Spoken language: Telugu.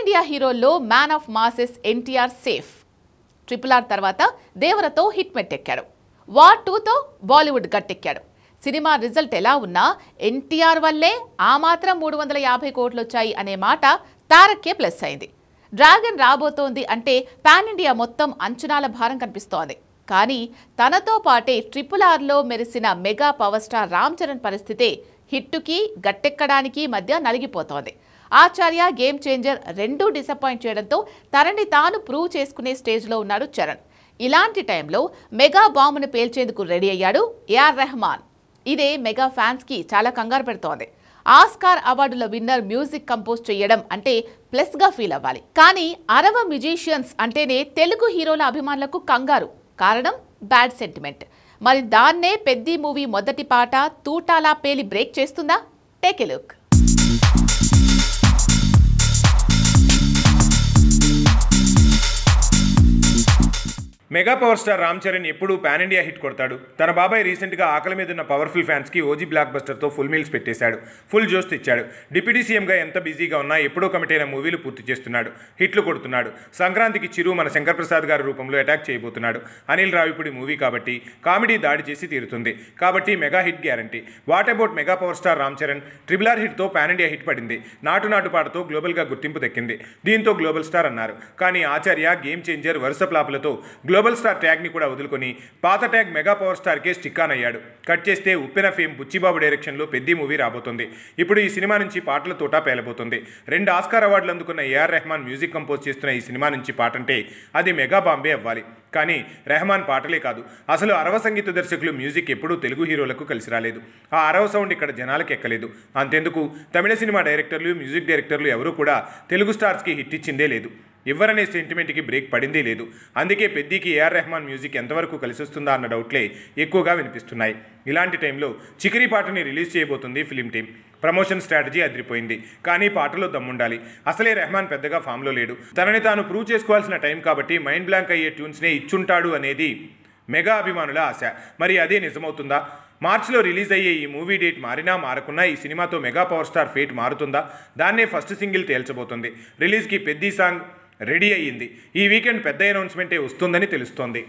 ఇండియా హీరోల్లో man of masses NTR safe. RRR తర్వాత దేవరతో హిట్ మెట్టెక్కాడు. వార్ 2తో బాలీవుడ్ గట్టెక్కాడు. సినిమా రిజల్ట్ ఎలా ఉన్నా ఎన్టీఆర్ వల్లే ఆ మాత్రం 350 కోట్లు వచ్చాయి అనే మాట తారక్కే ప్లస్ అయింది. డ్రాగన్ రాబోతోంది అంటే పాన్ ఇండియా మొత్తం అంచనాల భారం కనిపిస్తోంది. కానీ తనతో పాటే RRRలో మెరిసిన mega power star Ram Charan పరిస్థితే హిట్టుకి గట్టెక్కడానికి మధ్య నలిగిపోతోంది. ఆచార్య, గేమ్ చేంజర్ రెండూ డిసప్పాయింట్ చేయడంతో తనని తాను ప్రూవ్ చేసుకునే స్టేజ్లో ఉన్నాడు చరణ్. ఇలాంటి టైంలో మెగా బాంబును పేల్చేందుకు రెడీ అయ్యాడు ఏఆర్ రెహమాన్. ఇదే మెగా ఫ్యాన్స్కి చాలా కంగారు పెడుతోంది. ఆస్కార్ అవార్డుల విన్నర్ మ్యూజిక్ కంపోజ్ చేయడం అంటే ప్లస్గా ఫీల్ అవ్వాలి. కానీ అరవ మ్యూజిషియన్స్ అంటేనే తెలుగు హీరోల అభిమానులకు కంగారు. కారణం బ్యాడ్ సెంటిమెంట్. మరి దాన్నే పెద్ది మూవీ మొదటి పాట తూటాలా పేలి బ్రేక్ చేస్తుందా? Take a look. Mega power star Ram Charan ఎప్పుడూ పాన్ ఇండియా హిట్ కొడతాడు. తన బాబాయ్ రీసెంట్గా ఆకలి మీద ఉన్న పవర్ఫుల్ ఫ్యాన్స్కి ఓజీ బ్లాక్ బస్టర్తో ఫుల్ మీల్స్ పెట్టేశాడు. ఫుల్ జోష్ తెచ్చాడు. డిప్యూటీ సీఎంగా ఎంత బిజీగా ఉన్నా ఎప్పుడో కమిట్ అయిన మూవీలు పూర్తి చేస్తున్నాడు. హిట్లు కొడుతున్నాడు. సంక్రాంతికి చిరు మన శంకర్ ప్రసాద్ గారి రూపంలో అటాక్ చేయబోతున్నాడు. అనిల్ రావిపూడి మూవీ కాబట్టి కామెడీ దాడి చేసి తీరుతుంది. కాబట్టి mega hit guarantee. What about mega power star Ram Charan? RRR హిట్తో పాన్ ఇండియా హిట్ పడింది. నాటు నాటు పాటతో గ్లోబల్గా గుర్తింపు దక్కింది. దీంతో గ్లోబల్ స్టార్ అన్నారు. కానీ ఆచార్య, గేమ్ చేంజర్ వరుస ప్లాపులతో గ్లోబల్ స్టార్ ట్యాగ్ని కూడా వదులుకొని పాత ట్యాగ్ మెగా పవర్ స్టార్కే స్టిక్ ఆన్ అయ్యాడు. కట్ చేస్తే ఉప్పెన ఫేమ్ బుచ్చిబాబు డైరెక్షన్లో పెద్ది మూవీ రాబోతుంది. ఇప్పుడు ఈ సినిమా నుంచి పాటల తోట పేలబోతుంది. 2 ఆస్కార్ అవార్డులు అందుకున్న ఏఆర్ రెహమాన్ మ్యూజిక్ కంపోజ్ చేస్తున్న ఈ సినిమా నుంచి పాట అంటే అది మెగా బాంబే అవ్వాలి. కానీ రెహమాన్ పాటలే కాదు, అసలు అరవ సంగీత దర్శకులు మ్యూజిక్ ఎప్పుడూ తెలుగు హీరోలకు కలిసి రాలేదు. ఆ అరవ సౌండ్ ఇక్కడ జనాలకు ఎక్కలేదు. అంతెందుకు తమిళ సినిమా డైరెక్టర్లు, మ్యూజిక్ డైరెక్టర్లు ఎవరూ కూడా తెలుగు స్టార్స్కి హిట్ ఇచ్చిందే లేదు. ఎవరనే సెంటిమెంట్కి బ్రేక్ పడిందే లేదు. అందుకే పెద్దికి ఏఆర్ రెహమాన్ మ్యూజిక్ ఎంతవరకు కలిసి వస్తుందా అన్న డౌట్లే ఎక్కువగా వినిపిస్తున్నాయి. ఇలాంటి టైంలో చికిరి పాటని రిలీజ్ చేయబోతుంది ఫిలిం టీం. ప్రమోషన్ స్ట్రాటజీ అదిరిపోయింది. కానీ పాటలో దమ్ముండాలి. అసలే రెహమాన్ పెద్దగా ఫామ్లో లేడు. తనని తాను ప్రూవ్ చేసుకోవాల్సిన టైం కాబట్టి మైండ్ బ్లాంక్ అయ్యే ట్యూన్స్నే ఇచ్చుంటాడు అనేది మెగా అభిమానుల ఆశ. మరి అదే నిజమవుతుందా? మార్చిలో రిలీజ్ అయ్యే ఈ మూవీ డేట్ మారినా మారకున్నా ఈ సినిమాతో మెగా పవర్ స్టార్ ఫేట్ మారుతుందా? దాన్నే ఫస్ట్ సింగిల్ తేల్చబోతుంది. రిలీజ్కి పెద్ది సాంగ్ రెడీ అయ్యింది. ఈ వీకెండ్ పెద్ద అనౌన్స్మెంటే వస్తుందని తెలుస్తోంది.